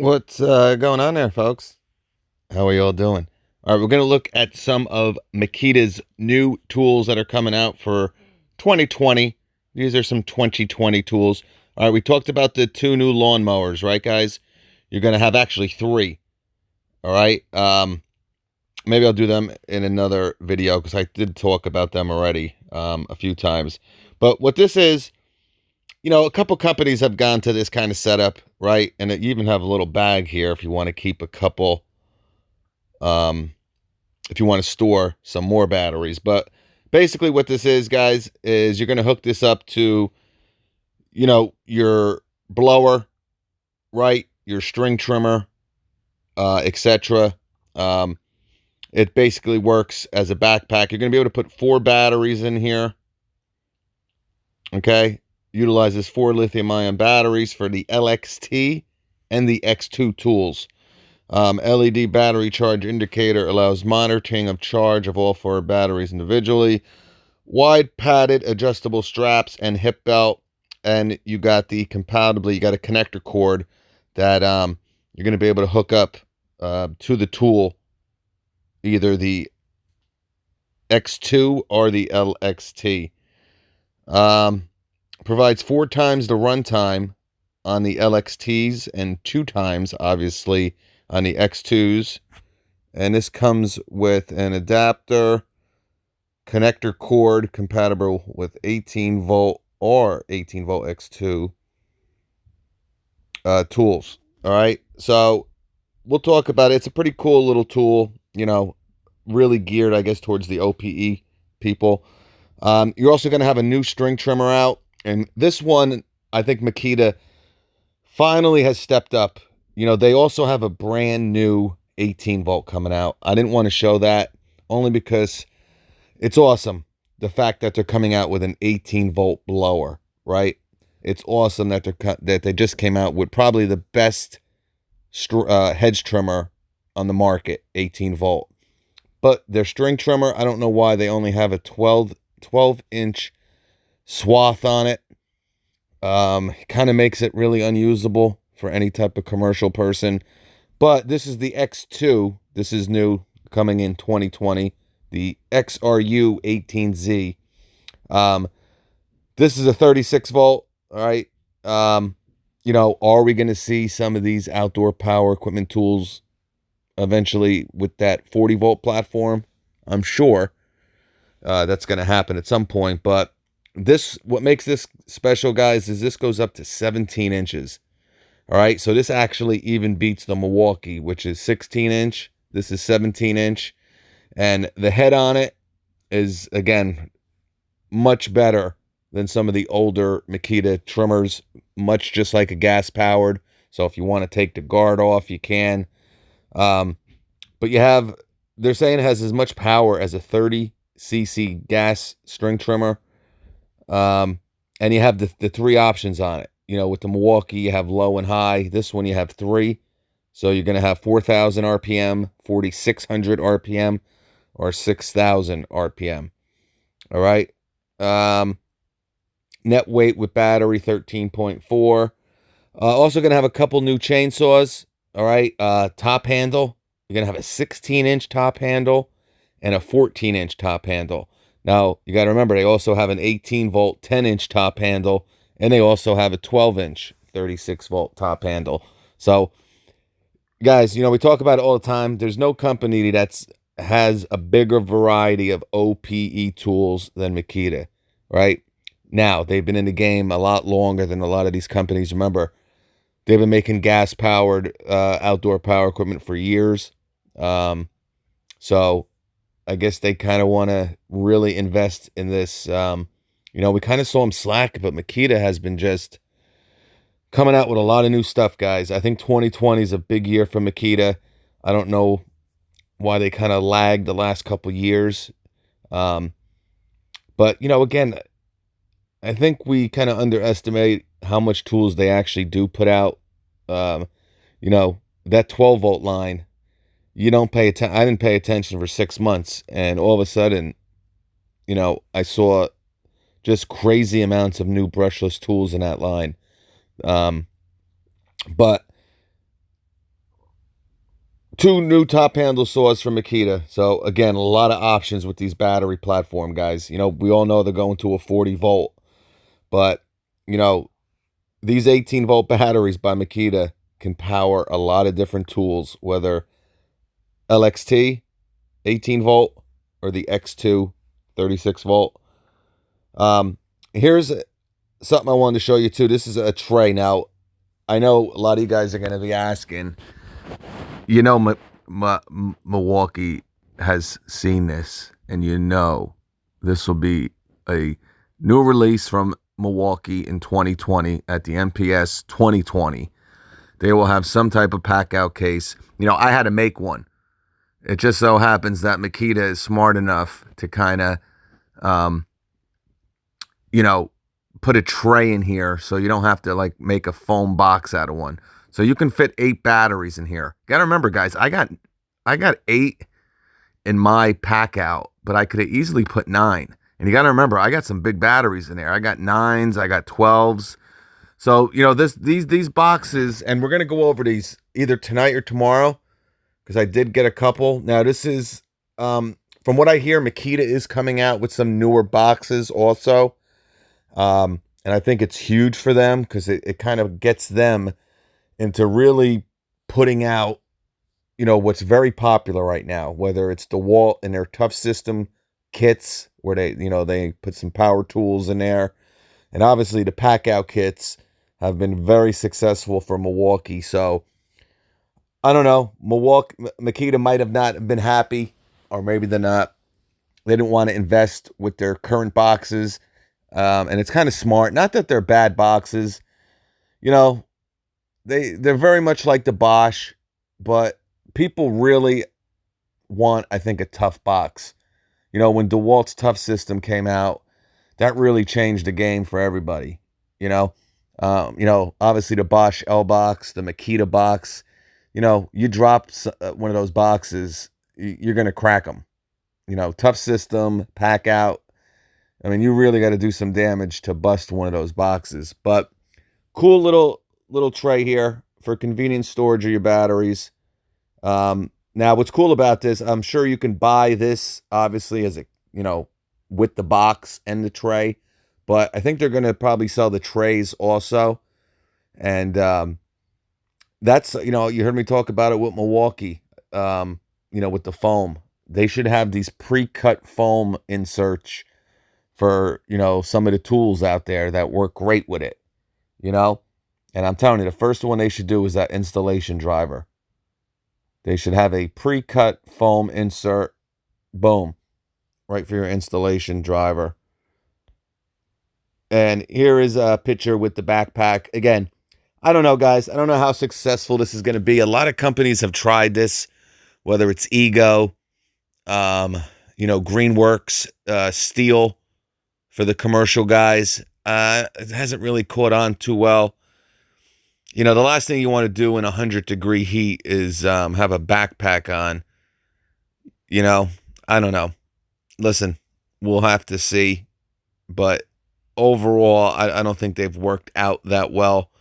What's going on there, folks? How are you all doing? All right, we're going to look at some of Makita's new tools that are coming out for 2020. These are some 2020 tools. All right, we talked about the two new lawnmowers, right, guys? You're going to have actually three. All right. Maybe I'll do them in another video because I did talk about them already a few times. But what this is, a couple companies have gone to this kind of setup, right? And you even have a little bag here if you want to keep a couple um, if you want to store some more batteries. But basically, what this is, guys, is you're going to hook this up to, your blower, right? Your string trimmer, etc. Um, it basically works as a backpack. You're going to be able to put four batteries in here. Okay. Utilizes four lithium ion batteries for the LXT and the X2 tools. LED battery charge indicator allows monitoring of charge of all four batteries individually. Wide padded adjustable straps and hip belt. And you got you got a connector cord that you're going to be able to hook up to the tool, either the X2 or the LXT. Um, Provides four times the runtime on the LXTs and two times, obviously, on the X2s. And this comes with an adapter, connector cord compatible with 18 volt or 18 volt X2 tools. All right. So we'll talk about it. It's a pretty cool little tool, really geared, I guess, towards the OPE people. You're also going to have a new string trimmer out. And this one, I think Makita finally has stepped up. They also have a brand new 18 volt coming out. I didn't want to show that only because it's awesome. The fact that they're coming out with an 18 volt blower, right? It's awesome that they just came out with probably the best hedge trimmer on the market, 18 volt. But their string trimmer, I don't know why they only have a 12-inch swath on it. Kind of makes it really unusable for any type of commercial person. But this is the X2. This is new, coming in 2020. The XRU 18Z. This is a 36 volt. All right. Are we going to see some of these outdoor power equipment tools eventually with that 40 volt platform? I'm sure that's going to happen at some point. But what makes this special, guys, is this goes up to 17 inches. All right. So this actually even beats the Milwaukee, which is 16 inch. This is 17 inch. And the head on it is, again, much better than some of the older Makita trimmers, much just like a gas powered. So if you want to take the guard off, you can. But they're saying it has as much power as a 30cc gas string trimmer. And you have the three options on it. With the Milwaukee, you have low and high. This one, you have three. So you're going to have 4,000 RPM, 4,600 RPM, or 6,000 RPM. All right. Net weight with battery 13.4. Also going to have a couple new chainsaws. All right. Top handle. You're going to have a 16-inch top handle and a 14-inch top handle. Now, you got to remember, they also have an 18-volt 10-inch top handle, and they also have a 12-inch 36-volt top handle. So, guys, we talk about it all the time. There's no company has a bigger variety of OPE tools than Makita, right? Now, they've been in the game a lot longer than a lot of these companies. Remember, they've been making gas-powered outdoor power equipment for years. So I guess they kind of want to really invest in this. We kind of saw them slack, but Makita has been just coming out with a lot of new stuff, guys. I think 2020 is a big year for Makita. I don't know why they kind of lagged the last couple years. But, again, I think we kind of underestimate how much tools they actually do put out. That 12 volt line, you don't pay attention. I didn't pay attention for 6 months, and all of a sudden, I saw just crazy amounts of new brushless tools in that line. But two new top handle saws from Makita. So again, a lot of options with these battery platform guys. You know, we all know they're going to a 40 volt, but you know, these 18-volt batteries by Makita can power a lot of different tools, whether LXT 18 volt or the X2 36 volt. Here's something I wanted to show you too. This is a tray. Now, I know a lot of you guys are going to be asking, you know, Milwaukee has seen this, and you know this will be a new release from Milwaukee in 2020 at the MPS 2020. They will have some type of pack out case. You know, I had to make one. It just so happens that Makita is smart enough to kind of, um, you know, put a tray in here so you don't have to like make a foam box out of one. So you can fit 8 batteries in here. Gotta remember, guys, I got 8 in my pack out, but I could have easily put 9. And you gotta remember, I got some big batteries in there. I got 9s, I got 12s. So, you know, these boxes, and we're gonna go over these either tonight or tomorrow, because I did get a couple. Now, this is from what I hear, Makita is coming out with some newer boxes also. And I think it's huge for them because it kind of gets them into really putting out, you know, what's very popular right now, whether it's DeWalt and their tough system kits where they, you know, they put some power tools in there. And obviously the pack out kits have been very successful for Milwaukee. So I don't know, Makita might have not been happy, or maybe they're not. They didn't want to invest with their current boxes. And it's kind of smart. Not that they're bad boxes. You know, they're very much like the Bosch, but people really want, I think, a tough box. You know, when DeWalt's tough system came out, that really changed the game for everybody. You know, obviously the Bosch L box, the Makita box. You know, you drop one of those boxes, you're gonna crack them. You know, tough system, pack out. I mean, you really got to do some damage to bust one of those boxes. But cool little tray here for convenient storage of your batteries. Now, what's cool about this, I'm sure you can buy this, obviously, as a, you know, with the box and the tray. But I think they're going to probably sell the trays also. And that's, you know, you heard me talk about it with Milwaukee, you know, with the foam. They should have these pre-cut foam inserts for, you know, some of the tools out there that work great with it, you know? And I'm telling you, the first one they should do is that installation driver. They should have a pre-cut foam insert, boom, right for your installation driver. And here is a picture with the backpack. Again, I don't know, guys. I don't know how successful this is going to be. A lot of companies have tried this, whether it's Ego, you know, Greenworks, Steel for the commercial guys. It hasn't really caught on too well. You know, the last thing you want to do in 100-degree heat is have a backpack on. You know, I don't know. Listen, we'll have to see. But overall, I don't think they've worked out that well.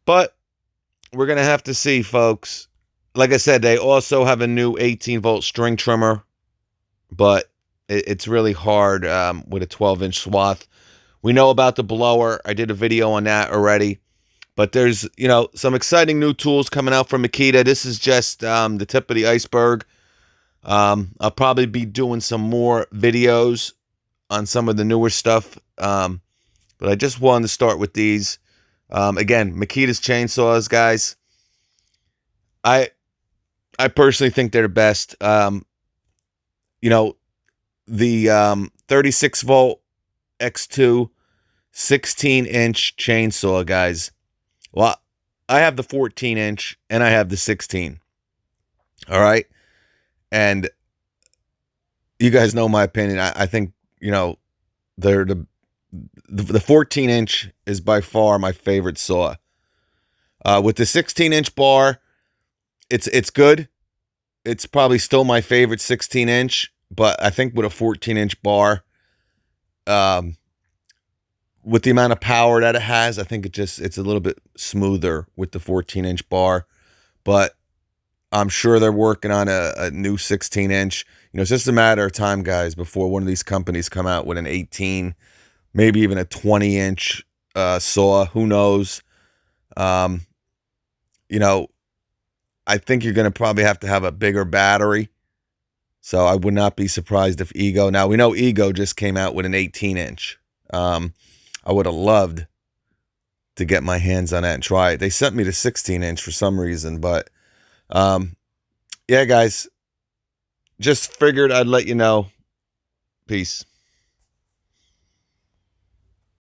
But we're going to have to see, folks. Like I said, they also have a new 18-volt string trimmer, but it's really hard with a 12-inch swath. We know about the blower. I did a video on that already. But there's, you know, some exciting new tools coming out from Makita. This is just the tip of the iceberg. I'll probably be doing some more videos on some of the newer stuff. But I just wanted to start with these. Again, Makita's chainsaws, guys. I personally think they're the best. You know, the 36 volt X2 16-inch chainsaw, guys. Well, I have the 14-inch and I have the 16. All right. And you guys know my opinion. I think, you know, they're the 14-inch is by far my favorite saw. With the 16-inch bar, it's good. It's probably still my favorite 16-inch, but I think with a 14-inch bar, with the amount of power that it has, I think it's a little bit smoother with the 14-inch bar. But I'm sure they're working on a new 16-inch. It's just a matter of time, guys, before one of these companies come out with an 18, maybe even a 20-inch saw. Who knows? Um, you know, I think you're going to probably have to have a bigger battery. So I would not be surprised if Ego. Now we know Ego just came out with an 18-inch. I would have loved to get my hands on that and try it. They sent me the 16-inch for some reason, but yeah, guys, just figured I'd let you know. Peace.